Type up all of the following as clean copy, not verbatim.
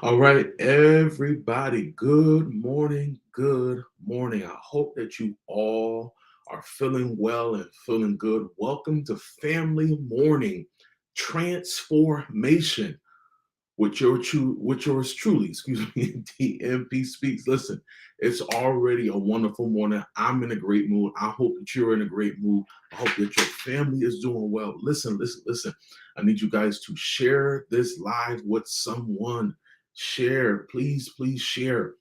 All right, everybody, good morning. Good morning. I hope that you all are feeling well and feeling good. Welcome to Family Morning Transformation with yours truly, excuse me, DMP Speaks. Listen, it's already a wonderful morning. I'm in a great mood. I hope that you're in a great mood. I hope that your family is doing well. Listen. I need you guys to share this live with someone. Share, please share.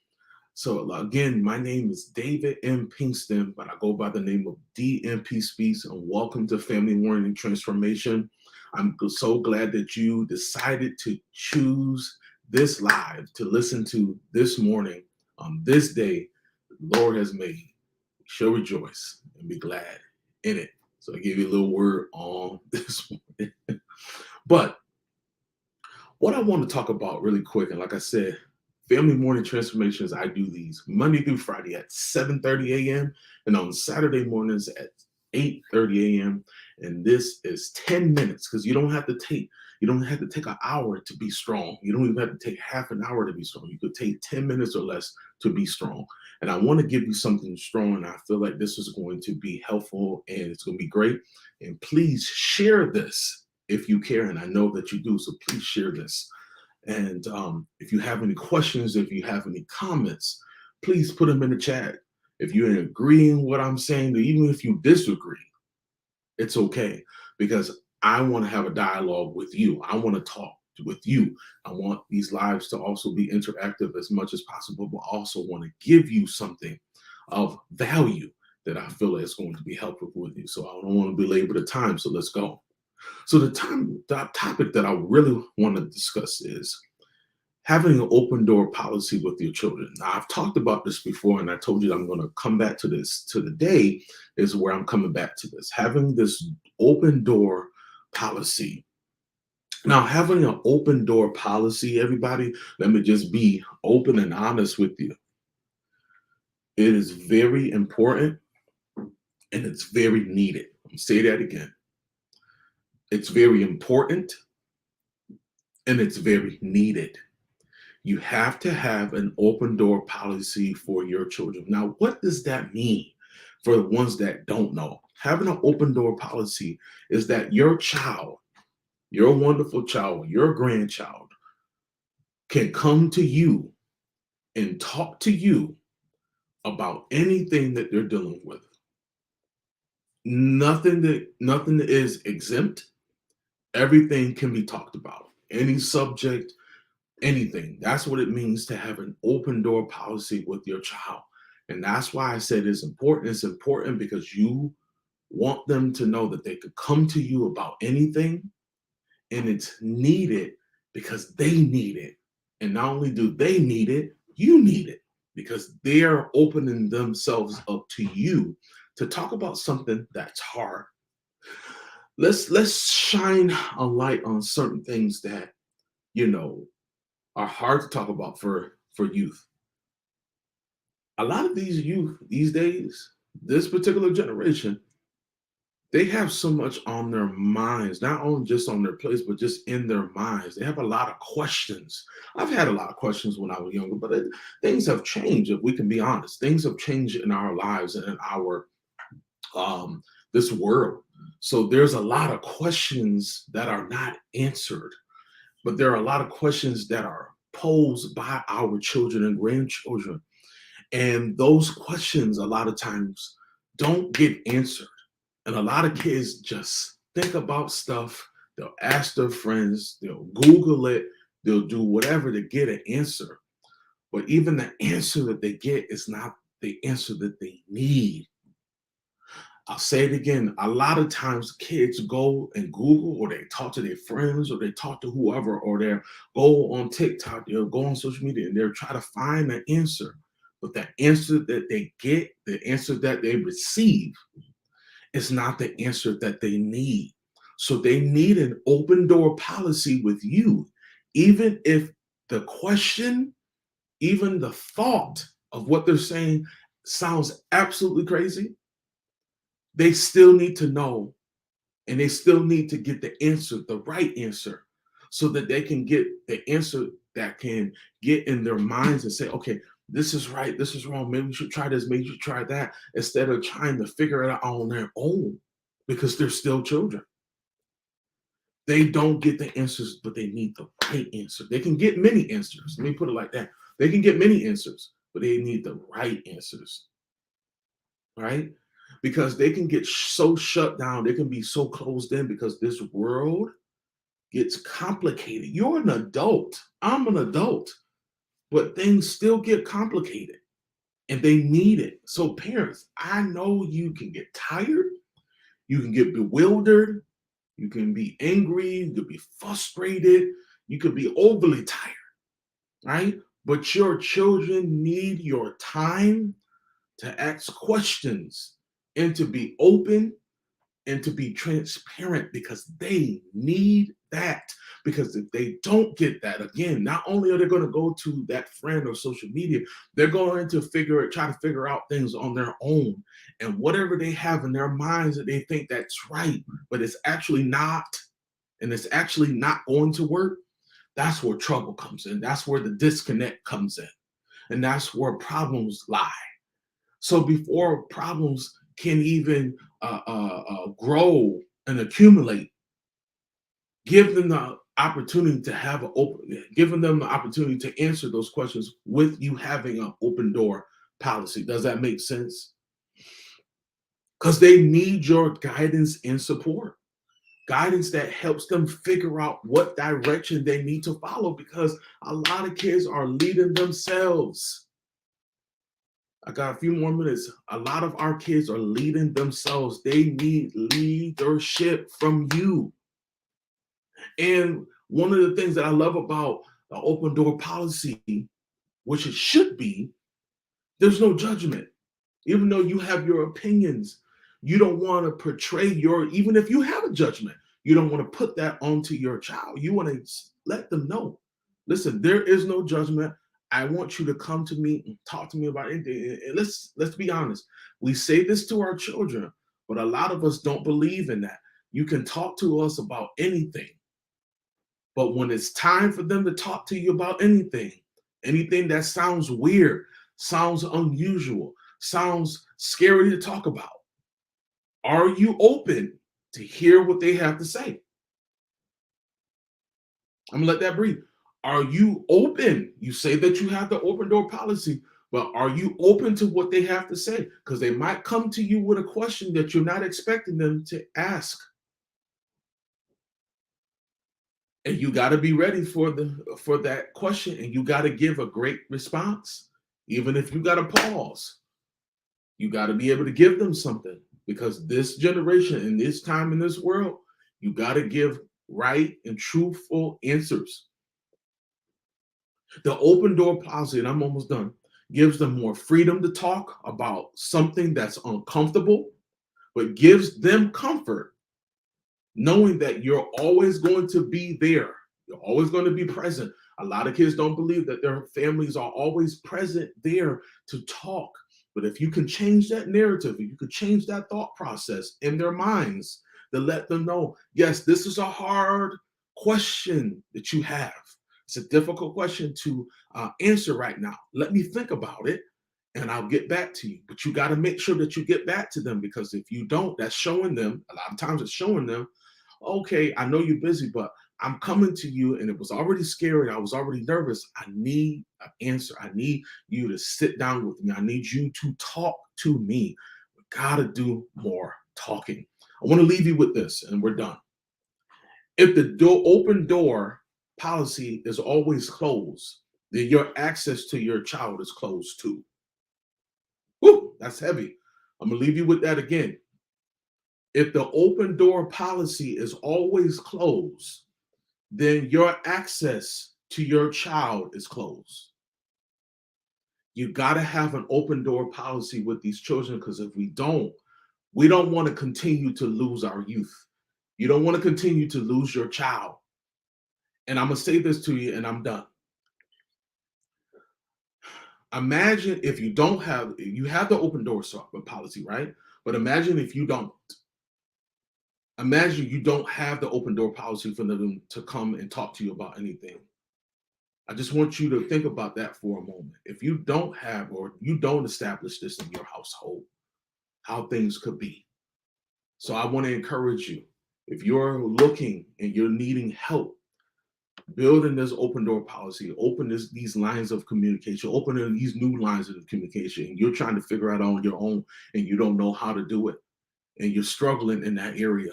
So again, my name is David M. Pinkston, but I go by the name of DMP Speaks, and welcome to Family Morning Transformation. I'm so glad that you decided to choose this live to listen to this morning on this day the Lord has made. We shall rejoice and be glad in it. So I give you a little word on this morning. But what I want to talk about really quick, and like I said, Family Morning Transformations, I do these Monday through Friday at 7:30 a.m. and on Saturday mornings at 8:30 a.m. And this is 10 minutes because you don't have to take an hour to be strong. You don't even have to take half an hour to be strong. You could take 10 minutes or less to be strong. And I want to give you something strong. And I feel like this is going to be helpful and it's going to be great. And please share this if you care. And I know that you do. So please share this. And if you have any questions, if you have any comments, please put them in the chat. If you're agreeing with what I'm saying, or even if you disagree, it's okay because I want to have a dialogue with you. I want to talk with you. I want these lives to also be interactive as much as possible, but also want to give you something of value that I feel is going to be helpful with you. So I don't want to belabor the time. So let's go. So the topic that I really want to discuss is having an open door policy with your children. Now, I've talked about this before, and I told you that I'm going to come back to this. To the day is where I'm coming back to this. Having this open door policy. Now, having an open door policy, everybody, let me just be open and honest with you. It is very important and it's very needed. I'll say that again. It's very important and it's very needed. You have to have an open door policy for your children. Now, what does that mean for the ones that don't know? Having an open door policy is that your child, your wonderful child, your grandchild can come to you and talk to you about anything that they're dealing with. Nothing is exempt. Everything can be talked about. Any subject, anything. That's what it means to have an open door policy with your child. And that's why I said it's important. It's important because you want them to know that they could come to you about anything, and it's needed because they need it. And not only do they need it, you need it because they're opening themselves up to you to talk about something that's hard. Let's shine a light on certain things that are hard to talk about for youth. A lot of these youth these days, this particular generation, they have so much on their minds, not only just on their plates, but just in their minds. They have a lot of questions. I've had a lot of questions when I was younger, but things have changed. If we can be honest, things have changed in our lives and in our this world. So there's a lot of questions that are not answered, but there are a lot of questions that are posed by our children and grandchildren. And those questions, a lot of times, don't get answered. And a lot of kids just think about stuff. They'll ask their friends, they'll Google it, they'll do whatever to get an answer. But even the answer that they get is not the answer that they need. I'll say it again. A lot of times kids go and Google, or they talk to their friends, or they talk to whoever, or they go on TikTok, they'll go on social media, and they'll try to find an answer. But the answer that they get, the answer that they receive, is not the answer that they need. So they need an open door policy with you. Even if the question, even the thought of what they're saying sounds absolutely crazy, they still need to know, and they still need to get the answer, the right answer, so that they can get the answer that can get in their minds and say, okay, this is right, this is wrong, maybe we should try this, maybe we should try that, instead of trying to figure it out on their own, because they're still children. They don't get the answers, but they need the right answer. They can get many answers. Let me put it like that. They can get many answers, but they need the right answers, right? Because they can get so shut down, they can be so closed in because this world gets complicated. You're an adult. I'm an adult, but things still get complicated and they need it. So, parents, I know you can get tired, you can get bewildered, you can be angry, you can be frustrated, you could be overly tired, right? But your children need your time to ask questions and to be open and to be transparent, because they need that. Because if they don't get that, again, not only are they going to go to that friend or social media, they're going to try to figure out things on their own. And whatever they have in their minds that they think that's right, but it's actually not, and it's actually not going to work, that's where trouble comes in. That's where the disconnect comes in. And that's where problems lie. So before problems can even grow and accumulate, give them the opportunity to have an open, giving them the opportunity to answer those questions with you having an open door policy. Does that make sense? Because they need your guidance and support. Guidance that helps them figure out what direction they need to follow, because a lot of kids are leading themselves. I got a few more minutes. A lot of our kids are leading themselves. They need leadership from you. And one of the things that I love about the open door policy, which it should be, there's no judgment. Even though you have your opinions, you don't want to portray even if you have a judgment, you don't want to put that onto your child. You want to let them know, listen, there is no judgment. I want you to come to me and talk to me about anything. And let's be honest. We say this to our children, but a lot of us don't believe in that. You can talk to us about anything, but when it's time for them to talk to you about anything, anything that sounds weird, sounds unusual, sounds scary to talk about, are you open to hear what they have to say? I'm gonna let that breathe. Are you open? You say that you have the open door policy, but are you open to what they have to say? Because they might come to you with a question that you're not expecting them to ask. And you got to be ready for that question, and you got to give a great response. Even if you got to pause, you got to be able to give them something, because this generation in this time in this world, you got to give right and truthful answers. The open door policy, and I'm almost done, gives them more freedom to talk about something that's uncomfortable, but gives them comfort knowing that you're always going to be there. You're always going to be present. A lot of kids don't believe that their families are always present there to talk. But if you can change that narrative, if you could change that thought process in their minds, to let them know, yes, this is a hard question that you have. It's a difficult question to answer right now. Let me think about it and I'll get back to you. But you got to make sure that you get back to them, because if you don't, that's showing them, a lot of times it's showing them, okay, I know you're busy, but I'm coming to you and it was already scary. I was already nervous. I need an answer. I need you to sit down with me. I need you to talk to me. We got to do more talking. I want to leave you with this and we're done. If the open door policy is always closed, then your access to your child is closed too. Woo, that's heavy. I'm going to leave you with that again. If the open door policy is always closed, then your access to your child is closed. You got to have an open door policy with these children, because if we don't want to continue to lose our youth. You don't want to continue to lose your child. And I'm going to say this to you and I'm done. Imagine if you have the open door policy, right? But imagine if you don't. Imagine you don't have the open door policy for them to come and talk to you about anything. I just want you to think about that for a moment. If you don't have, or you don't establish this in your household, how things could be. So I want to encourage you, if you're looking and you're needing help building this open door policy, these lines of communication, opening these new lines of communication, and you're trying to figure out on your own and you don't know how to do it, and you're struggling in that area,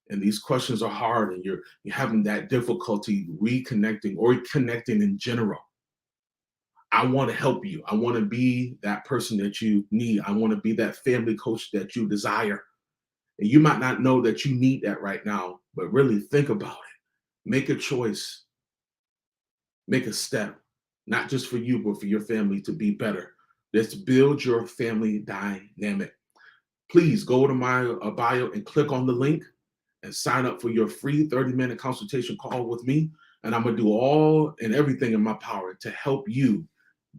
and these questions are hard, and you're having that difficulty reconnecting or connecting in general, I want to help you. I want to be that person that you need. I want to be that family coach that you desire. And you might not know that you need that right now, but really think about it. Make a choice. Make a step, not just for you, but for your family to be better. Let's build your family dynamic. Please go to my bio and click on the link and sign up for your free 30-minute consultation call with me. And I'm going to do all and everything in my power to help you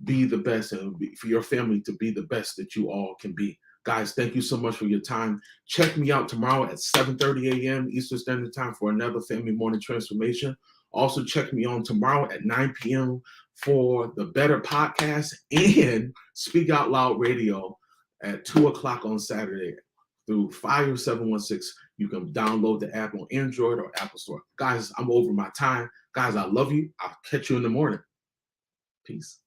be the best, and for your family to be the best that you all can be. Guys, thank you so much for your time. Check me out tomorrow at 7:30 a.m. Eastern Standard Time for another Family Morning Transformation. Also, check me on tomorrow at 9 p.m. for the Better Podcast and Speak Out Loud Radio at 2 o'clock on Saturday through Fire 716. You can download the app on Android or Apple Store. Guys, I'm over my time. Guys, I love you. I'll catch you in the morning. Peace.